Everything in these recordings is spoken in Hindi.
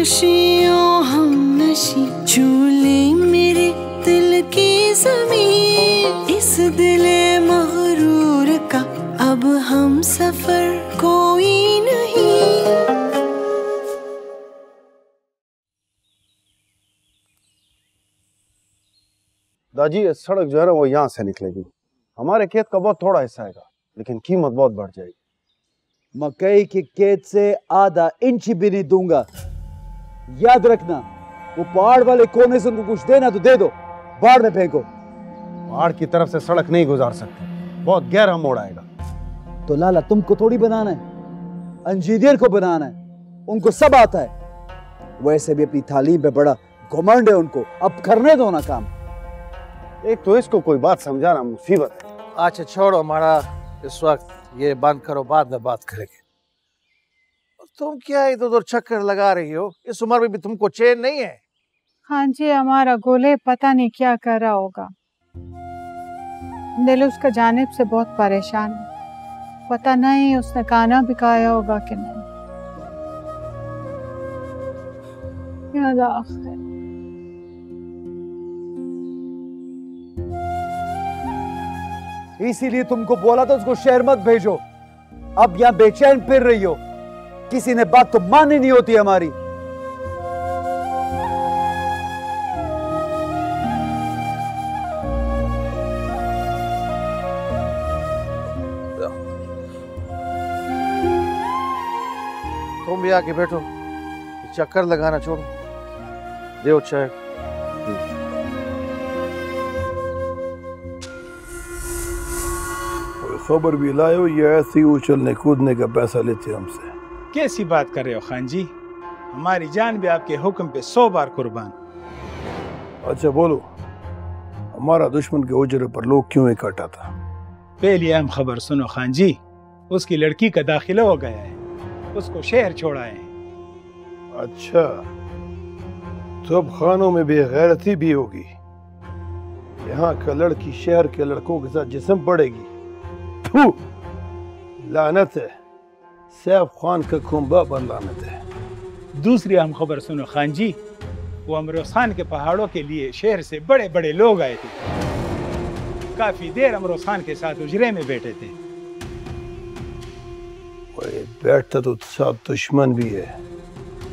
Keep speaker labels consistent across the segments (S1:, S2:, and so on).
S1: नशियों हम नशी, झूले मेरे दिल की ज़मीन, इस दिले मगरूर का अब हम सफर कोई नहीं।
S2: दादी ये सड़क जो है ना वो यहाँ से निकलेगी, हमारे खेत का बहुत थोड़ा हिस्सा आएगा, लेकिन कीमत बहुत बढ़ जाएगी।
S3: मकई के खेत से आधा इंच भी नहीं दूंगा। याद रखना, वो पहाड़ वाले कोने से उनको कुछ देना तो दे दो, बाढ़ में फेंको।
S2: पहाड़ की तरफ से सड़क नहीं गुजार सकते, बहुत गहरा मोड़ आएगा।
S3: तो लाला तुमको थोड़ी बनाना है, इंजीनियर को बनाना है, उनको सब आता है। वैसे भी अपनी तालीम पे बड़ा घमंड है उनको, अब करने दो ना काम।
S2: एक तो इसको कोई बात समझाना मुसीबत है।
S4: अच्छा छोड़ो हमारा, इस वक्त ये बंद करो, बाद में बात करेंगे। तुम क्या इधर उधर चक्कर लगा रही हो? इस उम्र में भी तुमको चैन नहीं है?
S5: हाँ जी, हमारा गोले पता नहीं क्या कर रहा होगा। दिल उसका जानिब से बहुत परेशान है, पता नहीं उसने खाना भी खाया होगा कि नहीं।
S3: इसीलिए तुमको बोला था उसको शहर मत भेजो। अब यहाँ बेचैन फिर रही हो, किसी ने बात तो माननी नहीं होती हमारी।
S4: तुम भी आके बैठो, चक्कर लगाना छोड़ो, दे चाय।
S6: खबर भी लाओ, ये ऐसे उछलने कूदने का पैसा लेते हमसे।
S7: कैसी बात कर रहे हो खान जी, हमारी जान भी आपके हुक्म पे 100 बार कुर्बान।
S6: अच्छा बोलो, हमारा दुश्मन के उजरे पर लोग क्यों इकट्ठा था?
S7: पहली अहम खबर सुनो खान जी, उसकी लड़की का दाखिला हो गया है, उसको शहर छोड़ा है।
S6: अच्छा, तो अब खानों में बेगैरती भी होगी। यहाँ का लड़की शहर के लड़कों के साथ जिस्म पड़ेगी। लानत है, सैफ खान का खुम्बा पर लानत है।
S7: दूसरी अहम खबर सुनो खान जी, वो अमरोज खान के पहाड़ों के लिए शहर से बड़े बड़े लोग आए थे। काफी देर अमरोज खान के साथ उजरे में बैठे थे।
S6: बैठता तो साथ दुश्मन भी है।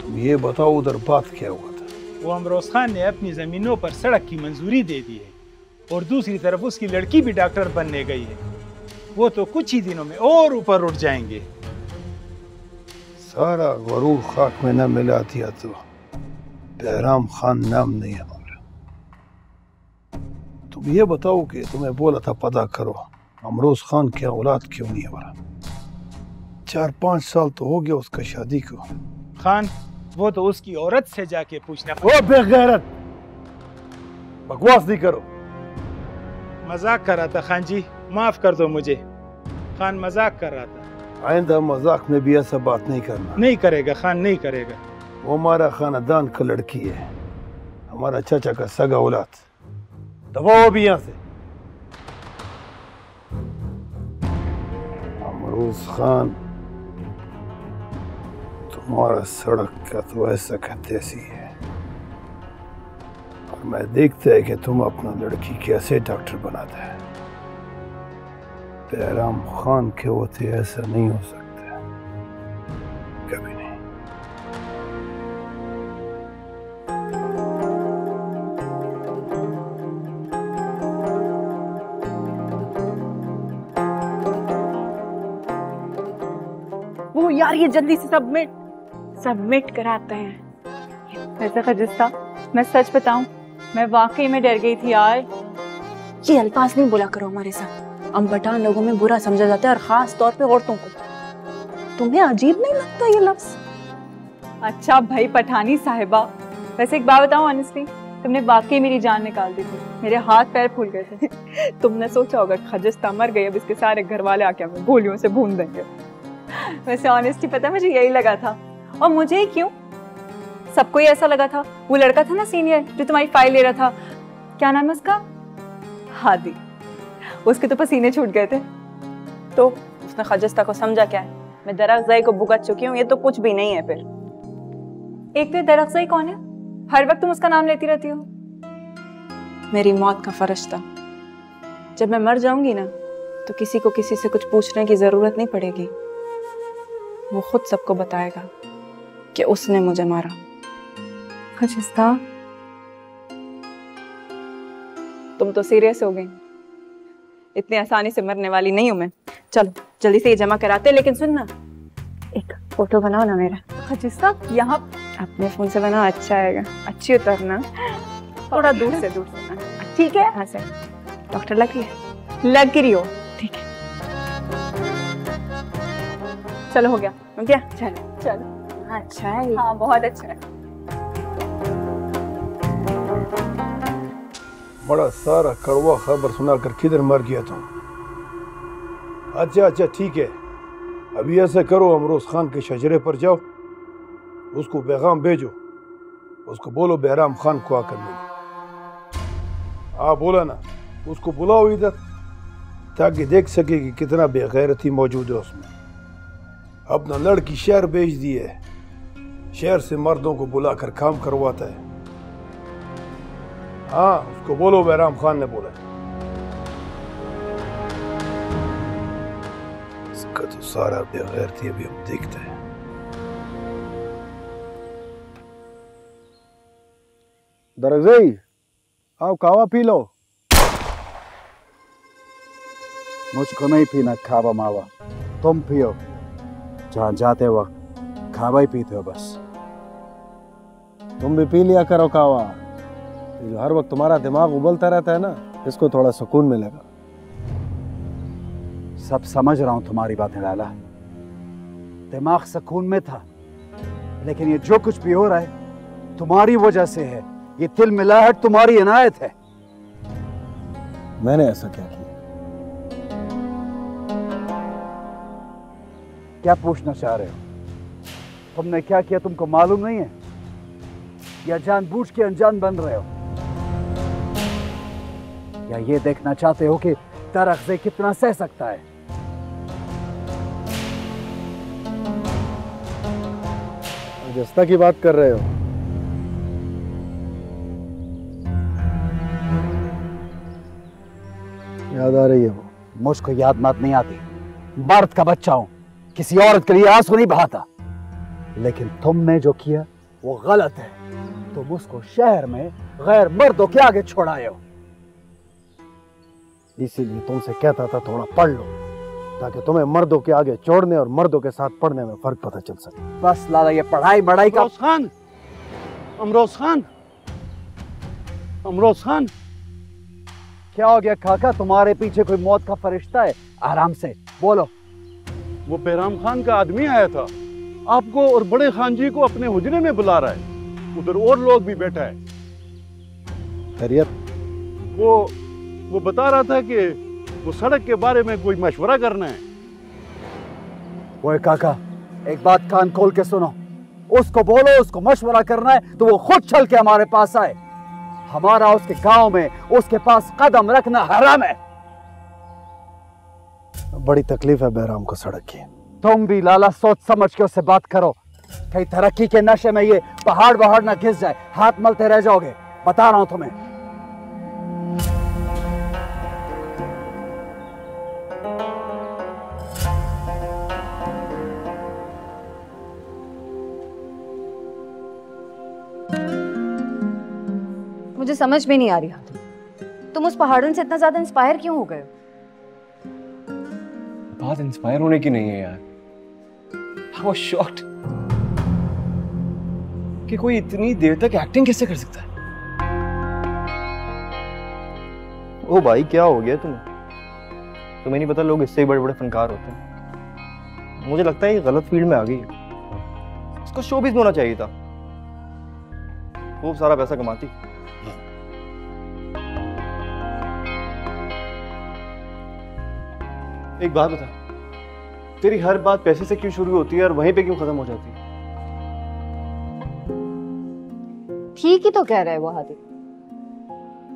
S6: तुम ये बताओ उधर बात क्या हुआ था?
S7: वो अमरोज खान ने अपनी जमीनों पर सड़क की मंजूरी दे दी है, और दूसरी तरफ उसकी लड़की भी डॉक्टर बनने गई है। वो तो कुछ ही दिनों में और ऊपर उठ जाएंगे।
S6: सारा गरूर खाक में न मिला दिया तो बहराम खान नाम नहीं है हमारा। तुम ये बताओ कि तुम्हें बोला था पता करो अमरोज खान की औलाद क्यों नहीं है हमारा? 4-5 साल तो हो गया उसका शादी को।
S7: खान, वो तो उसकी औरत से जाके पूछना।
S6: ओ बेगैरत, बकवास नहीं करो।
S7: मजाक कर रहा था खान जी, माफ कर दो मुझे। खान मजाक कर रहा था।
S6: आइंदा मजाक में भी ऐसा बात नहीं करना।
S7: नहीं करेगा खान, नहीं करेगा।
S6: वो हमारा खानदान का लड़की है, हमारा चाचा का सगा औलाद। दबाओ भी यहाँ से। अमरोज खान तुम्हारा सड़क का तो ऐसा का तैसी है, और मैं देखता है कि तुम अपना लड़की कैसे डॉक्टर बनाता है। बहराम खान के होते ऐसा नहीं हो सकता, कभी नहीं।
S8: वो यार ये जल्दी से सबमिट कराते हैं। वैसे खजिस्ता, मैं सच बताऊं, मैं वाकई में डर गई थी यार।
S9: ये अल्फाज नहीं बोला करो हमारे साथ, हम पठान लोगों में बुरा समझा जाता है, और खास तौर पे औरतों को। तुम्हें अजीब नहीं लगता ये लफ्ज?
S8: अच्छा भाई पठानी साहिबा, वैसे एक बात बताऊं ऑनेस्टली, तुमने वाकई मेरी जान निकाल दी थी, मेरे हाथ पैर फूल गए थे। तुमने सोचा होगा खजिस्ता मर गई, अब इसके सारे घर वाले आके हमें गोलियों से भून देंगे। वैसे ऑनेस्टली पता है, मुझे यही लगा था। और मुझे ही क्यों, सबको ही ऐसा लगा था। वो लड़का था ना सीनियर जो तुम्हारी फाइल ले रहा था, क्या नाम है उसका, हादी, उसके तो पसीने छूट गए थे।
S9: तो उसने खजिस्ता को समझा क्या है? मैं दरअज़ाई को भुगत चुकी हूँ, ये तो कुछ भी नहीं है। फिर
S8: एक तो ये दरअफ्ज़ई कौन है? हर वक्त तुम उसका नाम लेती रहती हो।
S9: मेरी मौत का फरिश्ता। जब मैं मर जाऊंगी ना तो किसी को किसी से कुछ पूछने की जरूरत नहीं पड़ेगी, वो खुद सबको बताएगा कि उसने मुझे मारा।
S8: खजिस्ता,
S9: तुम तो सीरियस हो गई। इतनी आसानी से मरने वाली नहीं हूं मैं। चलो जल्दी से ये जमा कराते। लेकिन सुन ना, एक फोटो बनाओ ना मेरा।
S8: खजिस्ता यहाँ
S9: अपने फोन से बनाओ, अच्छा आएगा। अच्छी उतरना, थोड़ा दूर से
S8: ठीक है।
S9: हाँ से। डॉक्टर लग रही है?
S8: लग रही हो?
S9: ठीक है,
S8: चलो हो गया।
S9: हो गया।
S8: चलो चलो।
S9: अच्छा है।
S8: हाँ बहुत अच्छा है।
S6: बड़ा सारा कड़वा खबर सुनाकर किधर मर गया तुम? अच्छा ठीक है, अभी ऐसा करो, अमरोज खान के शजरे पर जाओ, उसको पैगाम भेजो, उसको बोलो बहराम खान को आकर मिले। बोला ना, उसको बुलाओ इधर ताकि देख सके कि कितना बेगैरती मौजूद है उसमें। अपना लड़की शहर भेज दी है, शहर से मर्दों को बुलाकर काम करवाता है। हाँ, उसको बोलो बहराम खान ने बोला। इसका तो सारा बेगैरती अभी हम देखते हैं।
S2: दरगज़ई, आओ कावा पी लो।
S3: मुझको नहीं पीना खावा मावा, तुम पियो। जहाँ जाते वक्त खावा ही पीते हो बस।
S2: तुम भी पी लिया करो कावा। ये जो हर वक्त तुम्हारा दिमाग उबलता रहता है ना, इसको थोड़ा सुकून मिलेगा।
S3: सब समझ रहा हूं तुम्हारी बातें लाला, दिमाग सुकून में था, लेकिन ये जो कुछ भी हो रहा है तुम्हारी वजह से है। ये तिल मिलाहट तुम्हारी इनायत है।
S2: मैंने ऐसा क्या किया?
S3: क्या पूछना चाह रहे हो? तुमने क्या किया तुमको मालूम नहीं है, या जानबूझ के अनजान बन रहे हो, या ये देखना चाहते हो कि दरख्ज़ई कितना सह सकता है?
S2: जस्ता की बात कर रहे हो? याद आ रही है वो?
S3: मुझको याद मत नहीं आती। मर्द का बच्चा हूं, किसी औरत के लिए आंसू नहीं बहाता। लेकिन तुमने जो किया वो गलत है। तुम उसको शहर में गैर मर्दों के आगे छोड़ाए हो।
S2: इसीलिए तुमसे कहता था थोड़ा पढ़ लो, ताकि तुम्हें मर्दों के आगे छोड़ने और मर्दों के साथ पढ़ने में फर्क पता चल सके।
S3: बस लाला, ये पढ़ाई बढ़ाई का।
S2: अमरोज खान, अमरोज खान,
S3: क्या हो गया काका? तुम्हारे पीछे कोई मौत का फरिश्ता है? आराम से बोलो।
S10: वो बहराम खान का आदमी आया था, आपको और बड़े खान जी को अपने हुजरे में बुला रहा है। उधर और लोग भी बैठा है।
S2: खैरियत?
S10: वो बता रहा था कि वो सड़क के बारे में कोई मशवरा करना है।
S3: वो काका, एक बात कान खोल के सुनो। उसको बोलो उसको मशवरा करना है तो वो खुद चल के हमारे पास आए। हमारा उसके गांव में उसके पास कदम रखना हराम है।
S2: बड़ी तकलीफ है बहराम को सड़क की।
S3: तुम भी लाला सोच समझ के उससे बात करो, कहीं तरक्की के नशे में ये पहाड़ वहाड़ ना घिस जाए, हाथ मलते रह जाओगे। बता रहा हूं तुम्हें।
S11: मुझे समझ में नहीं आ रही, तुम उस पहाड़न से इतना ज्यादा इंस्पायर क्यों हो गए?
S12: बात इंस्पायर होने की नहीं है यार। I was shocked कि कोई इतनी देर तक एक्टिंग कैसे कर सकता है।
S13: ओ भाई, क्या हो गया तुम्हें नहीं पता लोग इससे ही बड़े बड़े फनकार होते हैं। मुझे लगता है ये गलत फील्ड में आ गई है। इसको शोबिज़ में होना चाहिए था, खूब सारा पैसा कमाती।
S12: एक बात बता, तेरी हर बात पैसे से क्यों शुरू होती है और वहीं पे क्यों खत्म हो जाती है?
S11: ठीक ही तो कह रहा है वो हादी।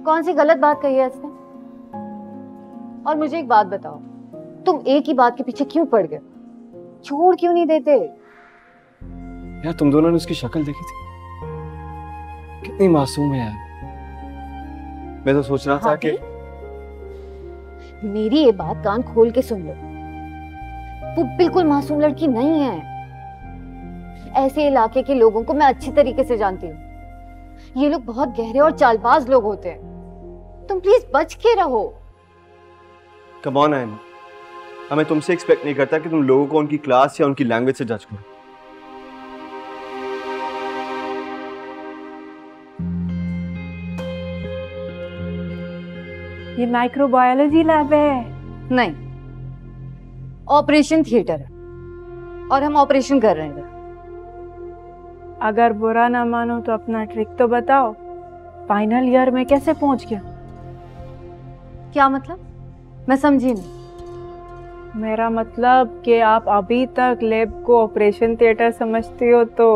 S11: कौन सी गलत बात कही है इसने? और मुझे एक बात बताओ, तुम एक ही बात के पीछे क्यों पड़ गए? छोड़ क्यों नहीं देते?
S12: यार तुम दोनों ने उसकी शक्ल देखी थी? कितनी मासूम है यार। मैं तो सोच रहा था कि
S11: मेरी ये बात कान खोल के सुन लो, वो बिल्कुल मासूम लड़की नहीं है। ऐसे इलाके के लोगों को मैं अच्छी तरीके से जानती हूँ। ये लोग बहुत गहरे और चालबाज लोग होते हैं। तुम प्लीज बच के रहो।
S12: कम ऑन आयमा, हमें तुमसे एक्सपेक्ट नहीं करता कि तुम लोगों को उनकी क्लास या उनकी लैंग्वेज से जज करो।
S9: ये माइक्रोबायोलॉजी लैब है।
S11: नहीं, ऑपरेशन थिएटर है और हम ऑपरेशन कर रहे हैं।
S9: अगर बुरा ना मानो तो अपना ट्रिक तो बताओ। फाइनल ईयर में कैसे पहुंच गया?
S11: क्या मतलब? मैं समझी नहीं।
S9: मेरा मतलब कि आप अभी तक लैब को ऑपरेशन थिएटर समझती हो तो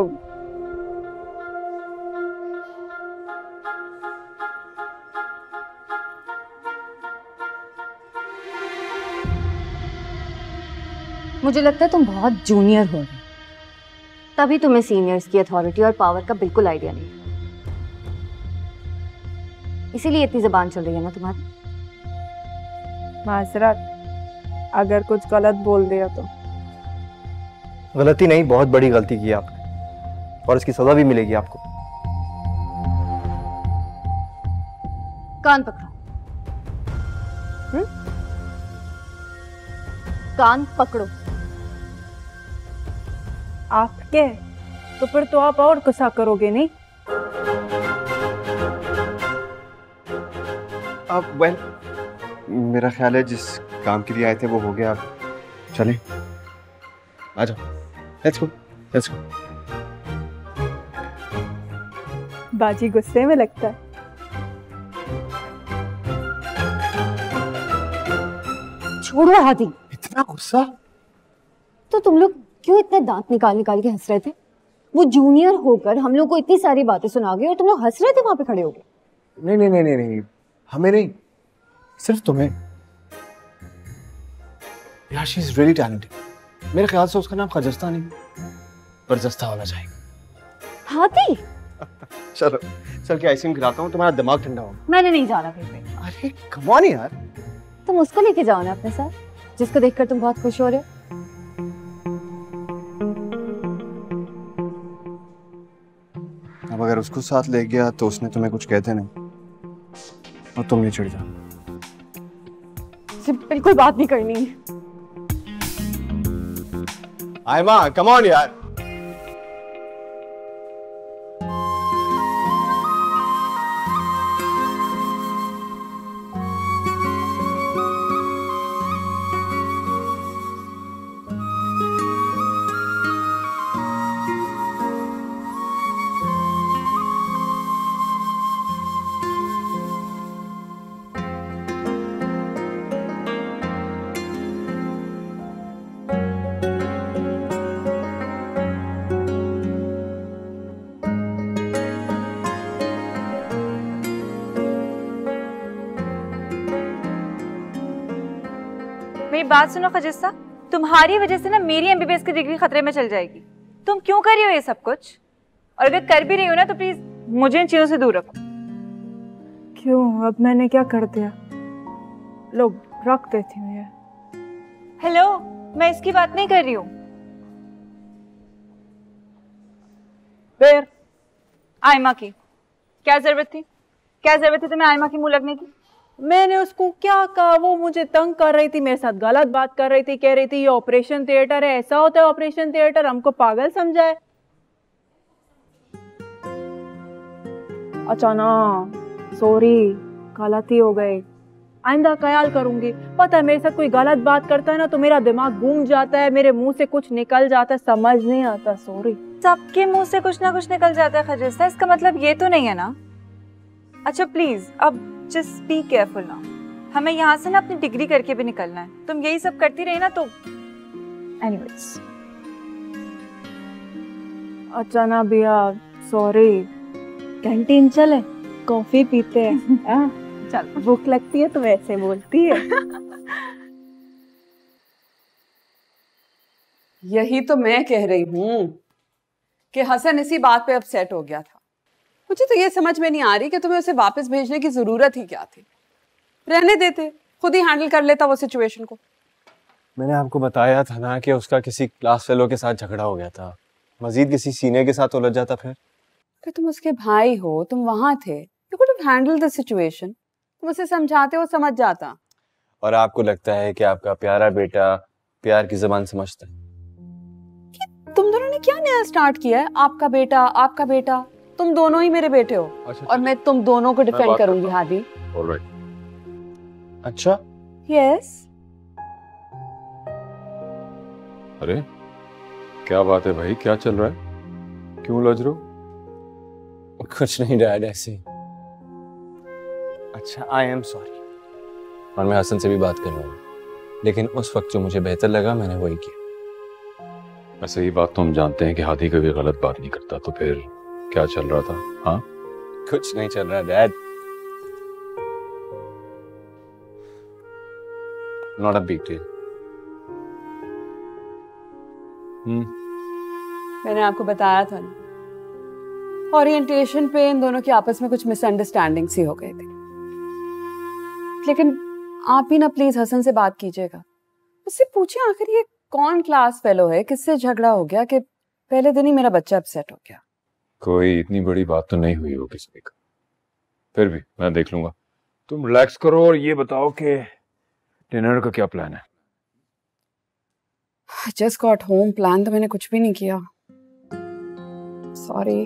S11: मुझे लगता है तुम बहुत जूनियर हो रहे, तभी तुम्हें सीनियर्स की अथॉरिटी और पावर का बिल्कुल आइडिया नहीं, इसीलिए इतनी जुबान चल रही है ना तुम्हारी।
S9: माजरत, अगर कुछ गलत बोल दिया तो।
S13: गलती नहीं, बहुत बड़ी गलती की आपने और इसकी सजा भी मिलेगी आपको।
S11: कान पकड़ो। कान पकड़ो।
S9: आपके तो फिर तो आप और गुस्सा करोगे नहीं?
S12: अब वेल, मेरा ख्याल है जिस काम के लिए आए थे वो हो गया। चलें, आ जाओ। Let's go, let's go.
S9: बाजी गुस्से में लगता है।
S11: छोड़ो हाथी।
S12: इतना गुस्सा?
S11: तो तुम लोग क्यों इतने दांत निकाल निकाल के हंस रहे थे? वो जूनियर होकर हम लोग को इतनी सारी बातें सुना गए और तुम लोग हंस रहे थे वहां पे खड़े होके।
S12: नहीं नहीं नहीं नहीं नहीं, हमें नहीं, सिर्फ तुम्हें। यार, शी इज रियली टैलेंटेड। मेरे ख्याल से उसका नाम खजस्ता नहीं, बरजस्ता होना चाहिए।
S11: हाथी।
S12: चलो, चल के आइसक्रीम खिलाता हूँ, तुम्हारा दिमाग ठंडा होगा।
S11: मैंने नहीं जाना फिर पे।
S12: अरे कम ऑन यार।
S11: तुम उसको लेके जाओ ना अपने साथ, जिसको देखकर तुम बहुत खुश हो रहे हो।
S12: अब अगर उसको साथ ले गया तो उसने तुम्हें कुछ कहते नहीं और तुम नहीं चिढ़ जाओ।
S11: बिल्कुल बात नहीं करनी है।
S12: आयमा, कम ऑन यार।
S8: मेरी बात सुनो खजिस्ता, तुम्हारी वजह से ना मेरी एमबीबीएस की डिग्री खतरे में चल जाएगी। तुम क्यों कर रही हो ये सब कुछ? और अगर कर भी रही हो ना तो प्लीज मुझे इन चीजों से दूर रखो।
S9: क्यों? अब मैंने क्या कर दिया? लोग रख देती हूँ यार।
S8: हेलो, मैं इसकी बात नहीं कर रही हूँ। फिर आयमा की क्या जरूरत थी? क्या जरूरत थी तुम्हें आयमा की मुंह लगने की?
S9: मैंने उसको क्या कहा? वो मुझे तंग कर रही थी, मेरे साथ गलत बात कर रही थी, कह रही थी ये ऑपरेशन थिएटर है, ऐसा होता है ऑपरेशन थिएटर, हमको पागल समझा है। अच्छा ना, सॉरी, गलती हो गई, आइंदा ख्याल करूंगी। पता है मेरे साथ कोई गलत बात करता है ना तो मेरा दिमाग घूम जाता है, मेरे मुंह से कुछ निकल जाता है, समझ नहीं आता। सॉरी।
S8: सबके मुंह से कुछ ना कुछ निकल जाता है खजिस्ता, इसका मतलब ये तो नहीं है ना? अच्छा प्लीज अब जस्ट बी केयरफुल ना। हमें यहाँ से ना अपनी डिग्री करके भी निकलना है। तुम यही सब करती रही ना तो एनीवेज।
S9: अच्छा ना भैया, सॉरी। कैंटीन चले, कॉफी पीते हैं। चल, भूख लगती है तो वैसे बोलती है।
S14: यही तो मैं कह रही हूँ कि हसन इसी बात पे अपसेट हो गया था। मुझे तो ये समझ में नहीं आ रही कि तुम्हें उसे वापस भेजने की जरूरत ही क्या थी। रहने देते, खुद ही हैंडल कर लेता वो सिचुएशन को।
S13: मैंने आपको बताया था ना कि उसका किसी क्लास फेलो के साथ झगड़ा हो गया था, मजीद किसी सीनियर के साथ उलझ जाता फिर।
S14: कि तुम उसके भाई हो, तुम वहां थे, you could have handled the situation. तुम उसे समझाते, वो समझ जाता।
S13: और आपको लगता है कि आपका प्यारा बेटा प्यार की ज़बान समझता है?
S14: तुम दोनों ने क्या नया स्टार्ट किया है? आपका बेटा, तुम दोनों ही मेरे बेटे हो। और मैं तुम दोनों को डिफेंड करूंगी हादी।
S13: अच्छा?
S14: यस।
S15: अरे क्या बात है भाई, क्या चल रहा है, क्यों उलझ रहे हो?
S13: कुछ नहीं डैड, ऐसे ही। अच्छा, आई एम सॉरी। और मैं हसन से भी बात कर लूंगा, लेकिन उस वक्त जो मुझे बेहतर लगा मैंने वही किया।
S15: वैसे ही बात तो हम जानते हैं कि हादी कभी गलत बात नहीं करता, तो फिर क्या चल रहा था? हाँ,
S13: कुछ नहीं चल रहा dad. Not a big deal.
S14: मैंने आपको बताया था ना, ओरिएंटेशन पे इन दोनों की आपस में कुछ मिसअंडरस्टैंडिंग सी हो गई थी। लेकिन आप भी ना प्लीज हसन से बात कीजिएगा, उससे पूछिए आखिर ये कौन क्लास फेलो है, किससे झगड़ा हो गया कि पहले दिन ही मेरा बच्चा अपसेट हो गया।
S15: कोई इतनी बड़ी बात तो नहीं हुई हो किसी का, फिर भी मैं देख लूंगा। तुम रिलैक्स करो और ये बताओ कि डिनर का क्या प्लान है?
S14: जस्ट गॉट होम, प्लान तो मैंने कुछ भी नहीं किया, सॉरी।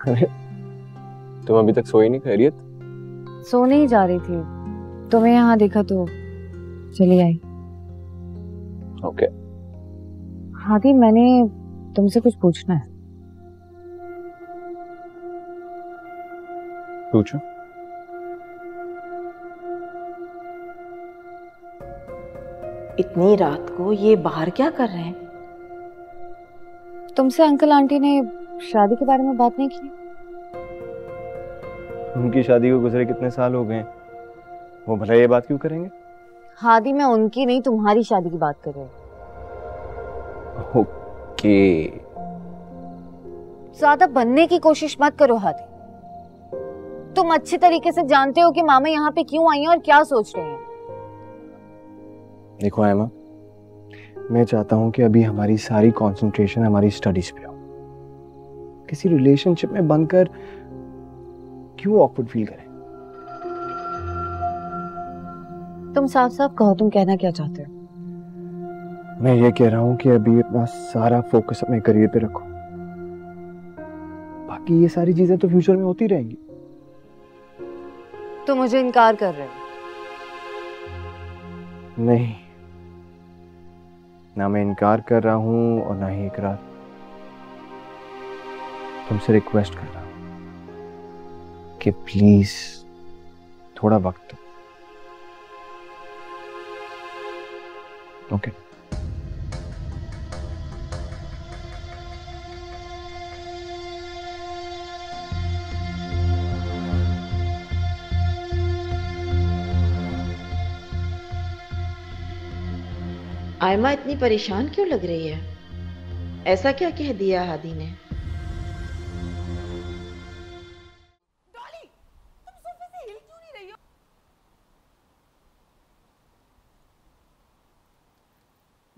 S13: अरे तुम अभी तक सोई नहीं? खैरियत?
S11: सोने ही जा रही थी, तुम्हें यहाँ देखा तो चली आई।
S13: ओके।
S11: हादी, मैंने तुमसे कुछ पूछना है।
S15: पूछो।
S16: इतनी रात को ये बाहर क्या कर रहे हैं?
S11: तुमसे अंकल आंटी ने शादी के बारे में बात नहीं की?
S13: उनकी शादी को गुजरे कितने साल हो गए, वो भला ये बात क्यों करेंगे?
S11: हादी, मैं उनकी नहीं तुम्हारी शादी की बात कर रही हूँ।
S13: ओके।
S11: ज्यादा बनने की कोशिश मत करो हादी। तुम अच्छे तरीके से जानते हो कि मामा यहाँ पे क्यों आई हैं और क्या सोच रही हैं।
S13: देखो एमा, मैं चाहता हूँ कि अभी हमारी सारी कंसंट्रेशन हमारी स्टडीज पे हो। किसी रिलेशनशिप में बनकर क्यों ऑकवर्ड फील करें?
S11: तुम साफ साफ कहो, तुम कहना क्या चाहते हो?
S13: मैं ये कह रहा हूँ कि अभी अपना सारा फोकस अपने करियर पे रखो, बाकी ये सारी चीजें तो फ्यूचर में होती रहेंगी।
S11: तुम मुझे इनकार कर रहे हो?
S13: नहीं, ना मैं इनकार कर रहा हूं और ना ही इकरार। तुमसे रिक्वेस्ट कर रहा हूं कि प्लीज थोड़ा वक्त दो। ओके?
S16: आयमा इतनी परेशान क्यों लग रही है? ऐसा क्या कह दिया हादी ने?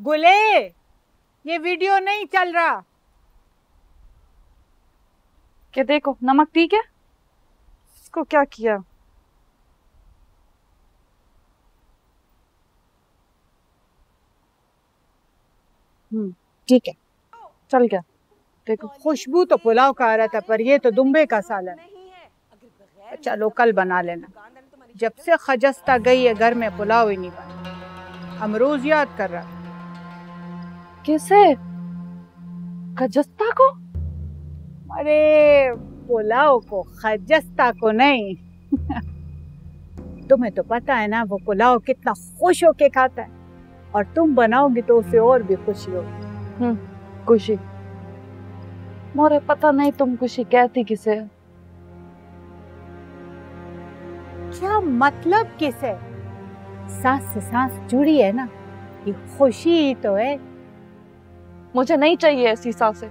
S5: गुले, ये वीडियो नहीं चल रहा।
S8: क्या देखो, नमक ठीक है? इसको क्या किया?
S5: ठीक है,
S8: चल गया।
S5: देखो खुशबू तो पुलाव का आ रहा था, पर ये तो दुम्बे का सालन। चलो कल बना लेना। जब से खजस्ता गई है घर में पुलाव ही नहीं बना। अमरोज याद कर रहा।
S8: कैसे? खजस्ता को?
S5: अरे पुलाव को, खजस्ता को नहीं। तुम्हें तो पता है ना वो पुलाव कितना खुश होके खाता है, और तुम बनाओगी तो उसे और भी खुशी होगी।
S17: खुशी। मोरे पता नहीं तुम खुशी कहती किसे?
S5: क्या मतलब किसे? सांस से सांस जुड़ी है ना, ये खुशी ही तो है।
S17: मुझे नहीं चाहिए ऐसी सांसें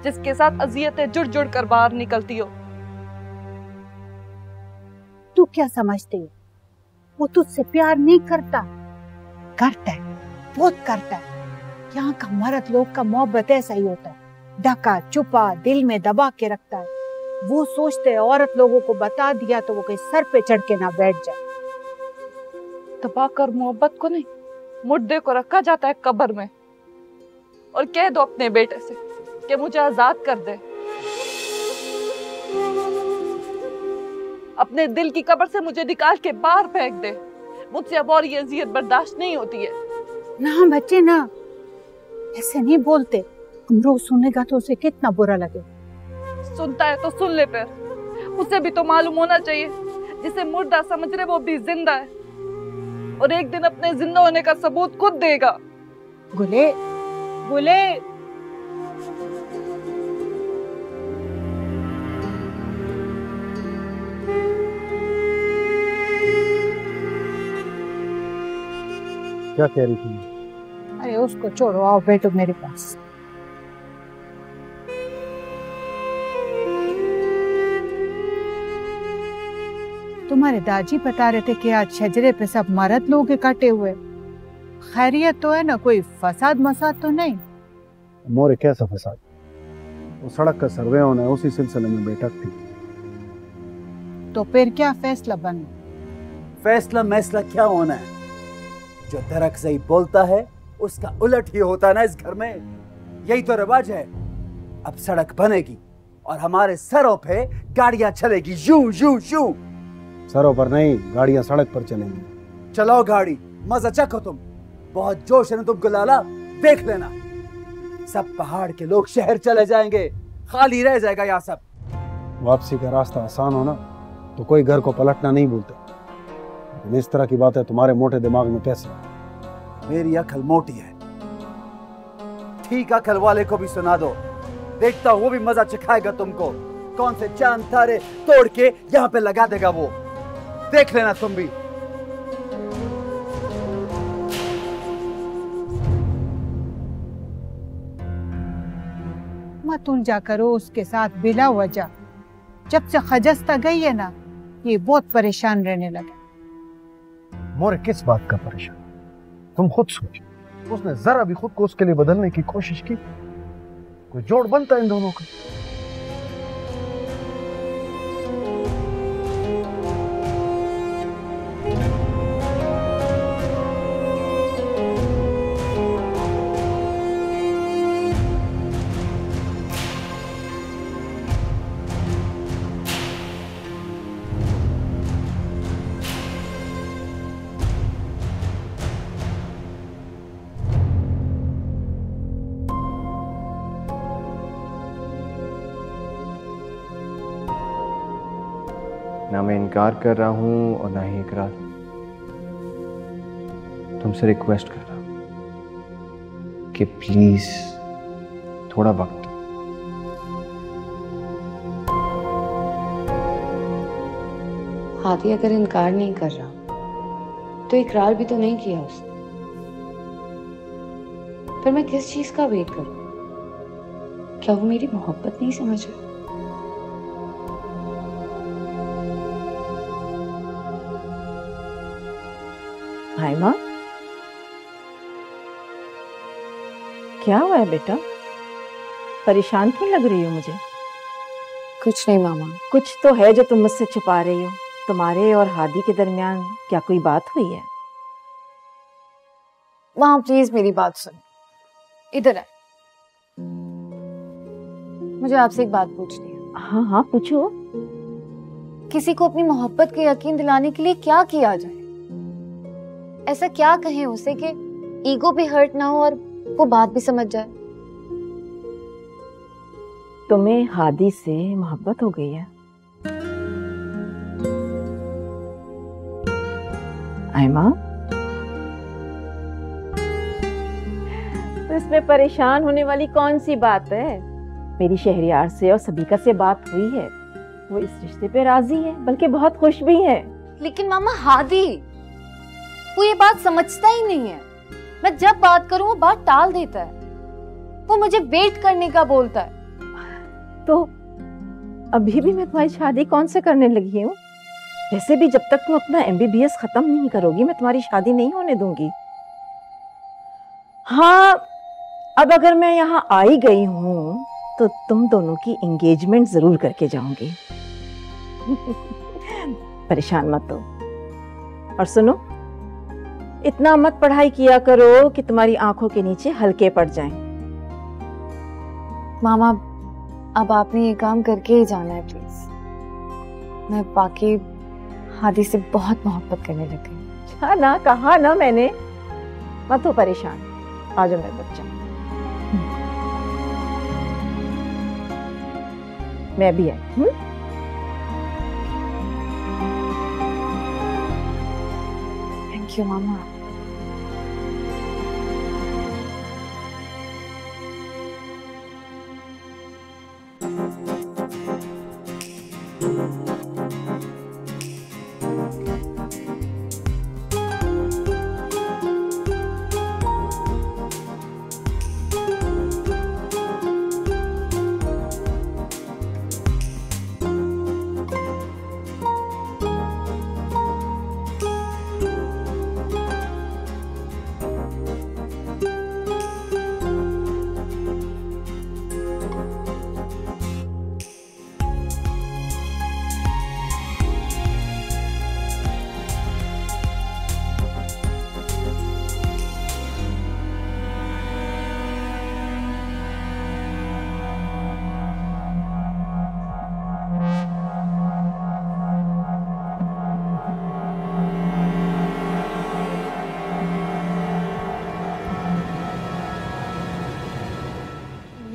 S17: जिसके साथ अजियतें जुड़ जुड़ कर बाहर निकलती हो।
S5: तू क्या समझती है? वो तुझसे प्यार नहीं करता? करता है, बहुत करता है। यहाँ का मर्द लोग का मोहब्बत ऐसा ही होता है, ढका छुपा दिल में दबा के रखता है। वो सोचते हैं औरत लोगों को बता दिया तो वो कहीं सर पे चढ़ के ना बैठ जाए।
S17: दबाकर मोहब्बत को नहीं, मुर्दे को रखा जाता है कब्र में। और कह दो अपने बेटे से कि मुझे आजाद कर दे। अपने दिल की कब्र से मुझे निकाल के बाहर फेंक दे। मुझसे अब और ये अजियत बर्दाश्त नहीं होती है।
S5: ना बच्चे ना, ऐसे नहीं बोलते। अमरोज सुनेगा तो उसे कितना बुरा लगे।
S17: सुनता है तो सुन ले, फिर उसे भी तो मालूम होना चाहिए जिसे मुर्दा समझ रहे वो भी जिंदा है, और एक दिन अपने जिंदा होने का सबूत खुद देगा।
S5: गुले, गुले।
S2: क्या कह रही थी?
S5: अरे उसको छोड़ो, आओ बैठो मेरे पास। तुम्हारे दादी बता रहे थे कि आज शजरे पे सब मर्द लोग इकट्ठे हुए। खैरियत तो है ना? कोई फसाद मसाद तो नहीं?
S2: मोरे कैसा फसाद? वो सड़क का सर्वे होना है, उसी सिलसिले में बैठक थी।
S5: तो फिर क्या फैसला बना?
S3: फैसला मैसला क्या होना है? जो दरक सही बोलता है उसका उलट ही होता है ना इस घर में। यही तो रिवाज है। अब सड़क बनेगी और हमारे सरों पे गाड़ियां चलेगी, यूं यूं यूं।
S2: सरों पर नहीं, गाड़ियां सड़क पर चलेंगी।
S3: चलाओ गाड़ी, मजा चखो तुम। बहुत जोश है ना तुमको लाला, देख लेना। सब पहाड़ के लोग शहर चले जाएंगे, खाली रह जाएगा यहाँ सब।
S2: वापसी का रास्ता आसान हो ना तो कोई घर को पलटना नहीं भूलते, लेकिन इस तरह की बातें तुम्हारे मोटे दिमाग में कैसे?
S3: मेरी अकल मोटी है, ठीक अकल वाले को भी सुना दो। देखता हूँ वो भी मजा चखाएगा तुमको। कौन से चांद तारे तोड़ के यहाँ पे लगा देगा वो, देख लेना तुम भी।
S5: मत उलझा करो उसके साथ बिला वजह। जब से खजस्ता गई है ना, ये बहुत परेशान रहने लगा।
S6: मोरे किस बात का परेशान? तुम खुद सोचो, उसने जरा भी खुद को उसके लिए बदलने की कोशिश की? कोई जोड़ बनता है इन दोनों का?
S12: ना मैं इनकार कर रहा हूं और ना ही इकरार। तुमसे रिक्वेस्ट कर रहा हूं कि प्लीज थोड़ा वक्त दो।
S11: हादी अगर इनकार नहीं कर रहा तो इकरार भी तो नहीं किया उसने। फिर मैं किस चीज का वेट करूं? क्या वो मेरी मोहब्बत नहीं समझ रहा?
S16: हाइमा, क्या हुआ है बेटा? परेशान क्यों लग रही हो मुझे?
S11: कुछ नहीं मामा।
S16: कुछ तो है जो तुम मुझसे छुपा रही हो। तुम्हारे और हादी के दरमियान क्या कोई बात हुई है?
S11: माँ प्लीज मेरी बात सुन, इधर आए। मुझे आपसे एक बात पूछनी है।
S16: हाँ हाँ पूछो।
S11: किसी को अपनी मोहब्बत का यकीन दिलाने के लिए क्या किया जाए? ऐसा क्या कहें उसे कि ईगो भी हर्ट ना हो और वो बात भी समझ जाए?
S16: तुम्हें हादी से मोहब्बत हो गई है? आयमा, तो इसमें परेशान होने वाली कौन सी बात है? मेरी शहरियार से और सबिका से बात हुई है, वो इस रिश्ते पे राजी है, बल्कि बहुत खुश भी है।
S11: लेकिन मामा हादी वो ये बात समझता ही नहीं है। मैं जब बात करूं वो बात टाल देता है, वो मुझे वेट करने का बोलता है।
S16: तो अभी भी मैं तुम्हारी शादी कौन से करने लगी हूँ? वैसे भी जब तक तुम अपना MBBS खत्म नहीं करोगी मैं तुम्हारी शादी नहीं होने दूंगी। हाँ, अब अगर मैं यहाँ आई गई हूँ तो तुम दोनों की एंगेजमेंट जरूर करके जाऊंगी। परेशान मत हो। और सुनो, इतना मत पढ़ाई किया करो कि तुम्हारी आंखों के नीचे हल्के पड़ जाएं।
S11: मामा अब आपने ये काम करके ही जाना है प्लीज। मैं बाकी हादी से बहुत मोहब्बत करने लग गई।
S16: हाँ ना, कहा ना मैंने, मत हो परेशान। आ जाओ मेरे बच्चा। मैं भी आई।
S11: थैंक यू मामा।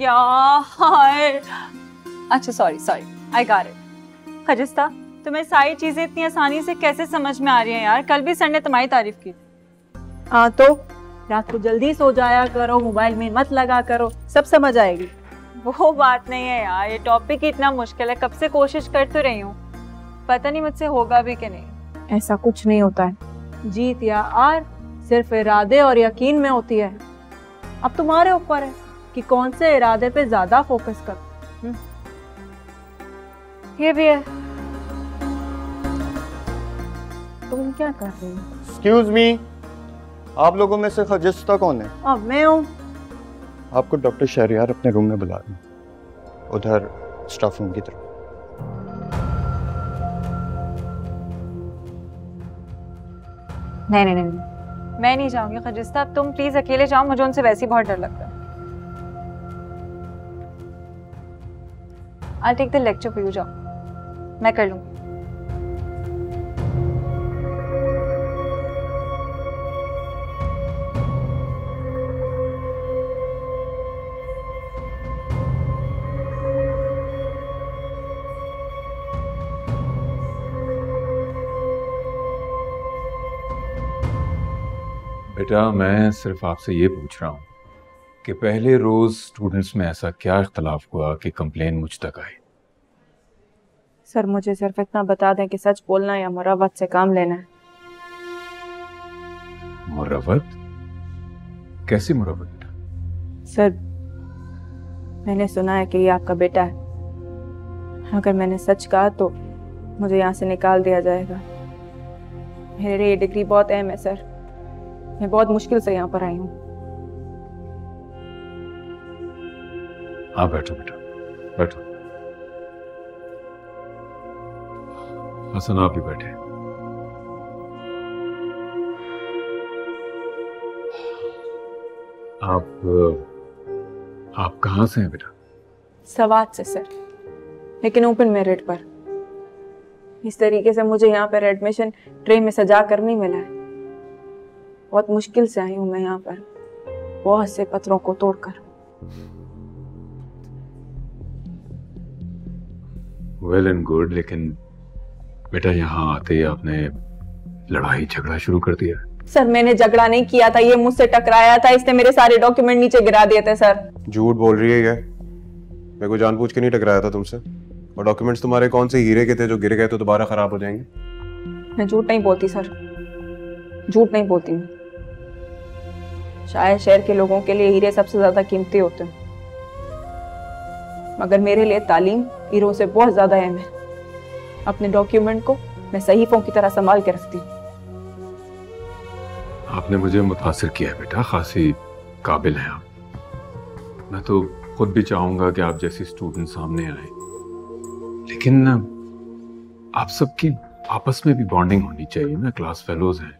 S8: यार, अच्छा sorry I got it. Khujista, तुम्हें सारी चीजें इतनी आसानी से कैसे समझ में आ रही हैं यार? कल भी सर ने तुम्हारी तारीफ की। हाँ तो रात को जल्दी सो जाया करो, मोबाइल में मत लगा करो, सब समझ आएगी। वो बात नहीं है यार, ये टॉपिक इतना मुश्किल है, कब से कोशिश कर तो रही हूँ, पता नहीं मुझसे होगा भी कि नहीं। ऐसा कुछ नहीं होता है, जीत या हार सिर्फ इरादे और यकीन में होती है। अब तुम्हारे ऊपर है कि कौन से इरादे पे ज्यादा फोकस करो। ये भी है। तुम क्या कर रही हो?
S13: एक्सक्यूज मी, आप लोगों में से खजिस्ता कौन है?
S8: अब मैं हूँ।
S13: आपको डॉक्टर शहरियार अपने रूम में बुला रहे हैं, उधर स्टाफ रूम की तरफ।
S8: नहीं, मैं नहीं जाऊंगी खजिस्ता, तुम प्लीज अकेले जाओ, मुझे उनसे वैसे ही बहुत डर लगता है। I'll take the lecture for you, जाओ, मैं कर लूंगी।
S15: बेटा, मैं सिर्फ आपसे ये पूछ रहा हूँ कि पहले रोज स्टूडेंट्स में ऐसा क्या इख्तलाफ हुआ कि कंप्लेन मुझ तक आई?
S9: सर, मुझे सिर्फ इतना बता दें कि सच बोलना या मुरवत से काम लेना है।
S15: मुरवत? कैसी मुरवत बेटा?
S9: सर, मैंने सुना है कि ये आपका बेटा है। अगर मैंने सच कहा तो मुझे यहाँ से निकाल दिया जाएगा। मेरे लिए ये डिग्री बहुत अहम है सर, मैं बहुत मुश्किल से यहाँ पर आई हूँ।
S15: हाँ बैठो बेटा, बैठो। हसन, आप भी बैठे। आप कहाँ से हैं बेटा?
S9: सवात से सर, लेकिन ओपन मेरिट पर। इस तरीके से मुझे यहाँ पर एडमिशन ट्रेन में सजा कर नहीं मिला है। बहुत मुश्किल से आई हूँ मैं यहाँ पर, बहुत से पत्थरों को तोड़कर।
S15: वेल एंड गुड, लेकिन बेटा यहाँ आते ही आपने लड़ाई झगड़ा शुरू कर दिया।
S9: सर मैंने झगड़ा नहीं किया था, ये मुझसे टकराया था, इसने मेरे सारे डॉक्यूमेंट नीचे गिरा दिए थे सर।
S12: झूठ बोल रही है ये। मेरे को जानबूझ के नहीं टकराया था तुमसे। और डॉक्यूमेंट्स तुम्हारे कौन से हीरे के थे जो गिर गए तो दोबारा खराब हो जाएंगे?
S9: मैं झूठ नहीं बोलती सर, झूठ नहीं बोलती मैं। शायद शहर के लोगों के लिए हीरे सबसे ज्यादा कीमती होते हैं, मगर मेरे लिए तालीम हीरो से बहुत ज्यादा अहम है। अपने डॉक्यूमेंट को मैं सहीफों की तरह संभाल के रखती हूँ।
S15: आपने मुझे मुतासिर किया है बेटा, खासी काबिल हैं आप। मैं तो खुद भी चाहूंगा कि आप जैसी स्टूडेंट सामने आए, लेकिन आप सबकी आपस में भी बॉन्डिंग होनी चाहिए ना, क्लास फेलोज हैं।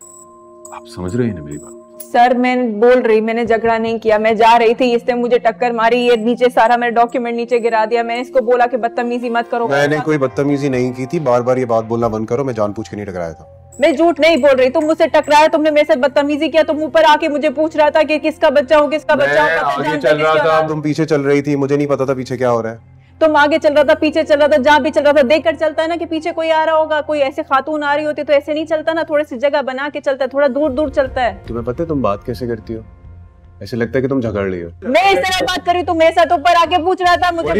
S15: आप समझ रहे हैं ना मेरी बात?
S9: सर मैं बोल रही, मैंने झगड़ा नहीं किया, मैं जा रही थी, इसने मुझे टक्कर मारी, ये नीचे सारा मेरा डॉक्यूमेंट नीचे गिरा दिया। मैंने इसको बोला कि बदतमीजी मत करो।
S12: मैंने कोई बदतमीजी नहीं की थी, बार बार ये बात बोलना बंद करो। मैं जानबूझ के नहीं टकराया था।
S9: मैं झूठ नहीं बोल रही, तुम मुझसे टकराया, तुमने मेरे साथ बदतमीजी किया, तुम ऊपर आके मुझे पूछ रहा था कि किसका बच्चा हो, किसका बच्चा हो।
S12: आगे चल रहा था, तुम पीछे चल रही थी, मुझे नहीं पता था पीछे क्या हो रहा है।
S9: तुम आगे चल रहा था, पीछे चल रहा था, जहाँ भी चल रहा था देखकर चलता है ना कि पीछे कोई आ रहा होगा। कोई ऐसे खातून आ रही होती तो ऐसे नहीं चलता ना, थोड़ी सी जगह बना के चलता है, थोड़ा दूर दूर चलता है।
S12: तुम्हें पता है तुम बात कैसे करती हो? ऐसे लगता है कि तुम झगड़ रही हो।
S9: मैं इस तरह बात कर रही, तुम मेरे साथ ऊपर आके पूछ रहा था मुझे।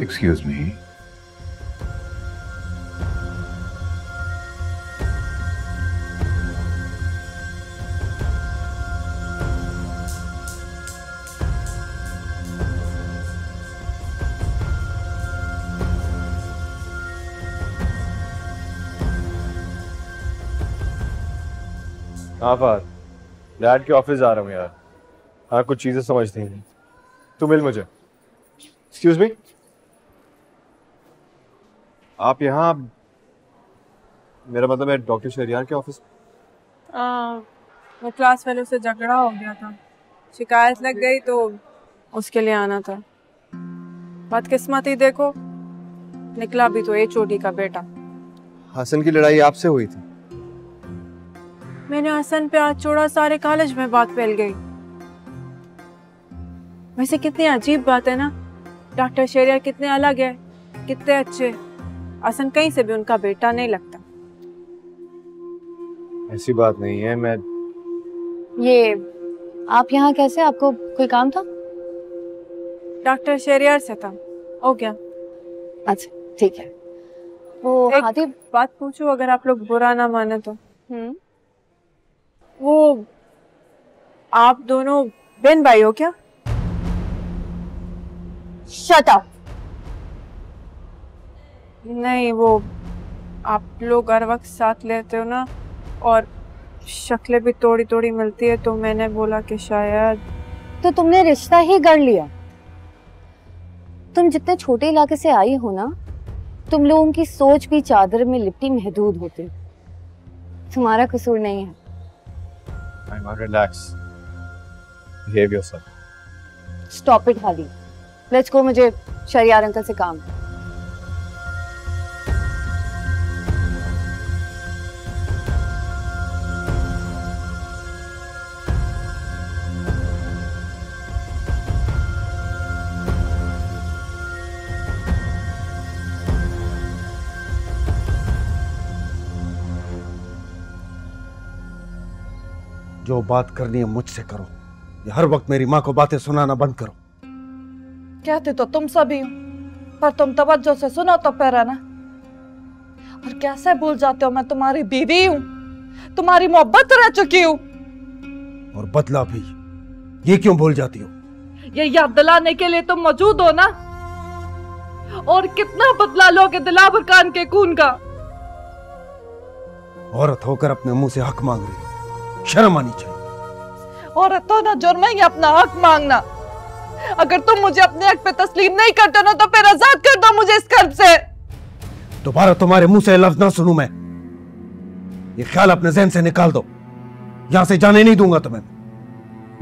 S15: एक्सक्यूज मी,
S13: हाँ फार, डैड के ऑफिस जा रहा हूँ यार। हाँ कुछ चीजें समझती नहीं, तू मिल मुझे। एक्सक्यूज मी, आप यहाँ? मेरा मतलब है डॉक्टर शहरियार के ऑफिस।
S9: वो क्लास फेलो से झगड़ा हो गया था, शिकायत लग गई तो उसके लिए आना था। बदकिस्मती देखो, निकला भी तो एचओडी का बेटा।
S12: हसन की लड़ाई आपसे हुई थी?
S9: मैंने हसन पे हाथ छोड़ा, सारे कॉलेज में बात फैल गई। वैसे कितनी अजीब बात है ना, डॉक्टर शहरियार कितने अलग है, कितने अच्छे। हसन कहीं से भी उनका बेटा नहीं लगता।
S13: ऐसी बात नहीं है। मैं
S11: ये आप यहाँ कैसे? आपको कोई काम था?
S9: डॉक्टर शहरियार से था। हो गया।
S11: अच्छा ठीक है। वो
S9: एक बात पूछूं, अगर आप लोग बुरा ना माने तो? वो आप दोनों बहन भाई हो क्या?
S11: Shut up.
S9: नहीं, वो आप लोग हर वक्त साथ लेते हो ना, और शक्लें भी थोड़ी थोड़ी मिलती है, तो मैंने बोला कि शायद।
S11: तो तुमने रिश्ता ही गढ़ लिया। तुम जितने छोटे इलाके से आई हो ना, तुम लोगों की सोच भी चादर में लिपटी महदूद होती है। तुम्हारा कसूर नहीं है।
S13: Relax, behave yourself.
S11: Stop it Hadi. Let's go, मुझे शहरियार अंकल से काम है।
S2: जो बात करनी है मुझसे करो, ये हर वक्त मेरी माँ को बातें सुनाना बंद करो।
S17: कहते तो तुम सभी हो, पर तुम तवज्जो से सुनो तो फिर है ना। और कैसे भूल जाते हो मैं तुम्हारी बीवी हूँ, तुम्हारी मोहब्बत रह चुकी हूँ।
S2: और बदला भी, ये क्यों भूल जाती हो?
S17: ये याद दिलाने के लिए तुम मौजूद हो ना। और कितना बदला लोगे दिलावर खान के खून का।
S2: औरत होकर अपने मुंह से हक मांग रही हो, शर्म आनी चाहिए।
S17: औरत तो ना जुर्म है अपना हक मांगना। अगर तुम मुझे अपने हक पे तस्लीम नहीं करते ना, तो फिर आजाद कर दो मुझे इस कर्ब से।
S2: दोबारा तुम्हारे मुंह से लफ्ज ना सुनूं मैं। ये ख्याल अपने ज़हन से निकाल दो। यहां से जाने नहीं दूंगा तुम्हें।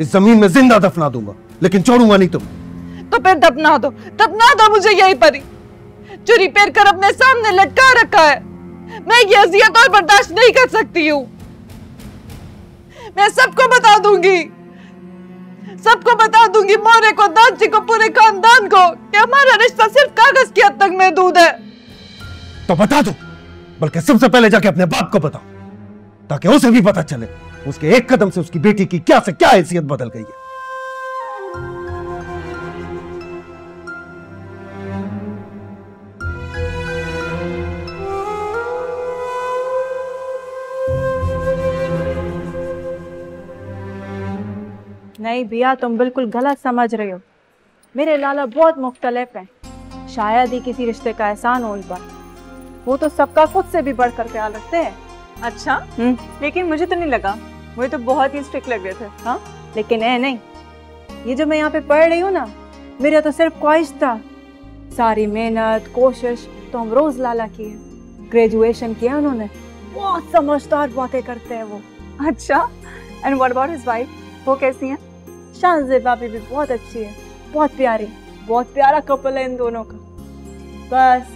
S2: इस जमीन में जिंदा दफना दूंगा, लेकिन छोड़ूंगा नहीं तुम्हें।
S17: तो फिर दफना दो मुझे यहीं पर ही। चुरी पैर कर अपने सामने लटका रखा है। मैं ये अजियत और बर्दाश्त नहीं कर सकती हूँ। मैं सबको बता दूंगी, सबको बता दूंगी, मोरे को, दादी को, पूरे खानदान को, कि हमारा रिश्ता सिर्फ कागज की हद तक महदूद है।
S2: तो बता दो, बल्कि सबसे पहले जाके अपने बाप को बताओ, ताकि उसे भी पता चले उसके एक कदम से उसकी बेटी की क्या से क्या हैसियत बदल गई है।
S9: नहीं भैया, तुम बिल्कुल गलत समझ रहे हो। मेरे लाला बहुत मुख्तलिफ हैं। शायद ही किसी रिश्ते का एहसान हो उन पर। वो तो सबका खुद से भी बढ़कर ख्याल रखते हैं।
S8: अच्छा, लेकिन मुझे तो नहीं लगा, मुझे तो बहुत ही स्ट्रिक्ट लग रहे थे।
S9: हाँ, लेकिन नहीं, ये जो मैं यहाँ पे पढ़ रही हूँ ना, मेरा तो सिर्फ ख्वाहिश था। सारी मेहनत कोशिश तो हम रोज लाला की है। ग्रेजुएशन किया उन्होंने, बहुत समझदार बातें करते हैं वो।
S8: अच्छा, and what about his wife, वो कैसी हैं?
S9: शानज़ेबा भी बहुत अच्छी है, बहुत प्यारी, बहुत प्यारा कपल है इन दोनों का। बस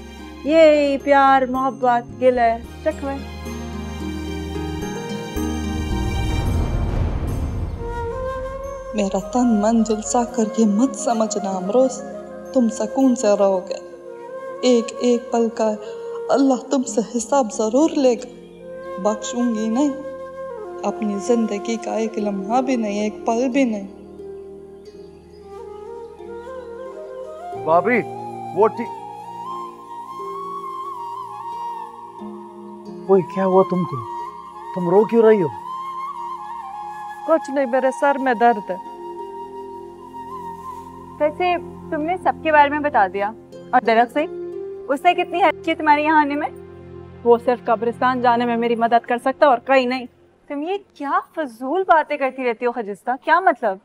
S9: ये प्यार मोहब्बत गिले शिकवे।
S17: मेरा तन मन जुलसा कर ये मत समझना अमरोज, तुम सुकून से रहोगे। एक एक पल का अल्लाह तुमसे हिसाब जरूर लेगा, बख्शूंगी नहीं। अपनी जिंदगी का एक लम्हा भी नहीं, एक पल भी नहीं।
S3: भाभी वो ठीक। वो क्या हुआ तुमको? तुम रो क्यों रही हो?
S17: कुछ नहीं, मेरे सर में दर्द है।
S8: वैसे तुमने सबके बारे में बता दिया, और दरअसल से उससे कितनी हैसियत तुम्हारे यहाँ आने में?
S9: वो सिर्फ कब्रिस्तान जाने में मेरी मदद कर सकता और कहीं नहीं।
S8: तुम ये क्या फजूल बातें करती रहती हो खजिस्ता, क्या मतलब?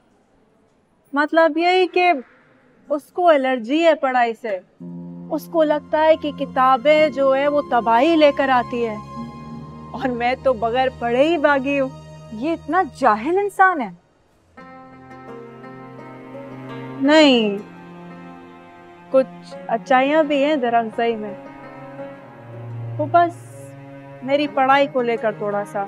S9: मतलब यही कि उसको एलर्जी है पढ़ाई से। उसको लगता है कि किताबें जो है वो तबाही लेकर आती है, और मैं तो बगैर पढ़े ही भागी हूँ।
S8: ये इतना जाहिल इंसान है।
S9: नहीं, कुछ अच्छाइयाँ भी हैं दरअसल में। वो बस मेरी पढ़ाई को लेकर थोड़ा सा।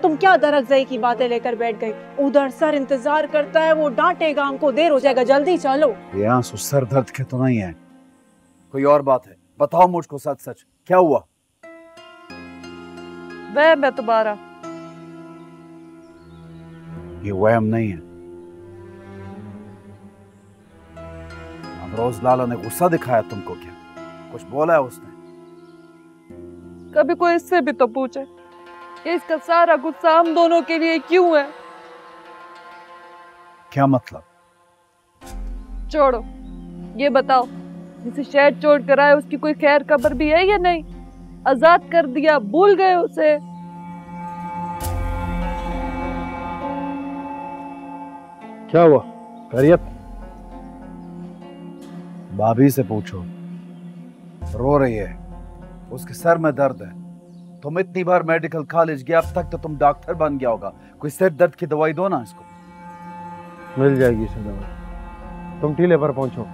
S9: तुम क्या दरअसल की बातें लेकर बैठ गई? उधर सर इंतजार करता है, वो डांटेगा हमको, देर हो जाएगा, जल्दी चलो।
S3: ये आंसू सर दर्द के तो नहीं है, कोई और बात है। बताओ मुझको सच सच क्या हुआ?
S17: वहम है तुम्हारा।
S3: ये वहम नहीं है। अमरोज लाला ने गुस्सा दिखाया तुमको क्या? कुछ बोला है उसने?
S17: कभी कोई इससे भी तो पूछे कि इसका सारा गुस्सा हम दोनों के लिए क्यों है?
S3: क्या मतलब?
S17: छोड़ो, ये बताओ, जिसे शहर छोड़ कर आए उसकी कोई खैर खबर भी है या नहीं? आजाद कर दिया, भूल गए उसे?
S6: क्या हुआ? खैरियत?
S3: भाभी से पूछो, रो रही है, उसके सर में दर्द है। तुम इतनी बार मेडिकल कॉलेज गया, अब तक तो तुम डॉक्टर बन गया होगा। कोई सिर दर्द की दवाई दो ना इसको।
S6: मिल जाएगी इसे दवाई। तुम टीले पर पहुंचो,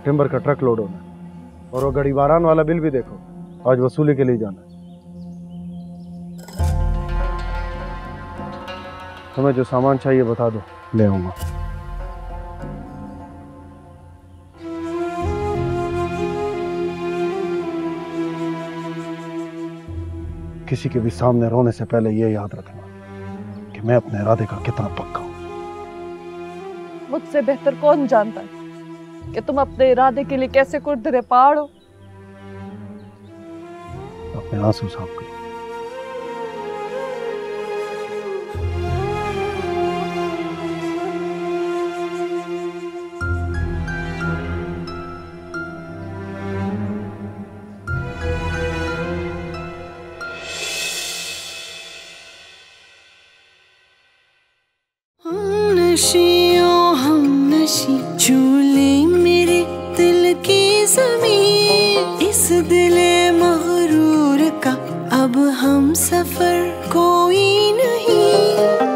S6: टिम्बर का ट्रक लोड होना है। और वो गरीबारान वाला बिल भी देखो, आज वसूली के लिए जाना है। तुम्हें जो सामान चाहिए बता दो, ले आऊंगा। किसी के भी सामने रोने से पहले ये याद रखना कि मैं अपने इरादे का कितना पक्का हूं।
S17: मुझसे बेहतर कौन जानता है कि तुम अपने इरादे के लिए कैसे कुरदरे पहाड़ हो?
S6: अपने आंसू साफ करो।
S1: हम नशी झूले मेरे दिल की ज़मीन, इस दिले मगरूर का अब हम सफर कोई नहीं।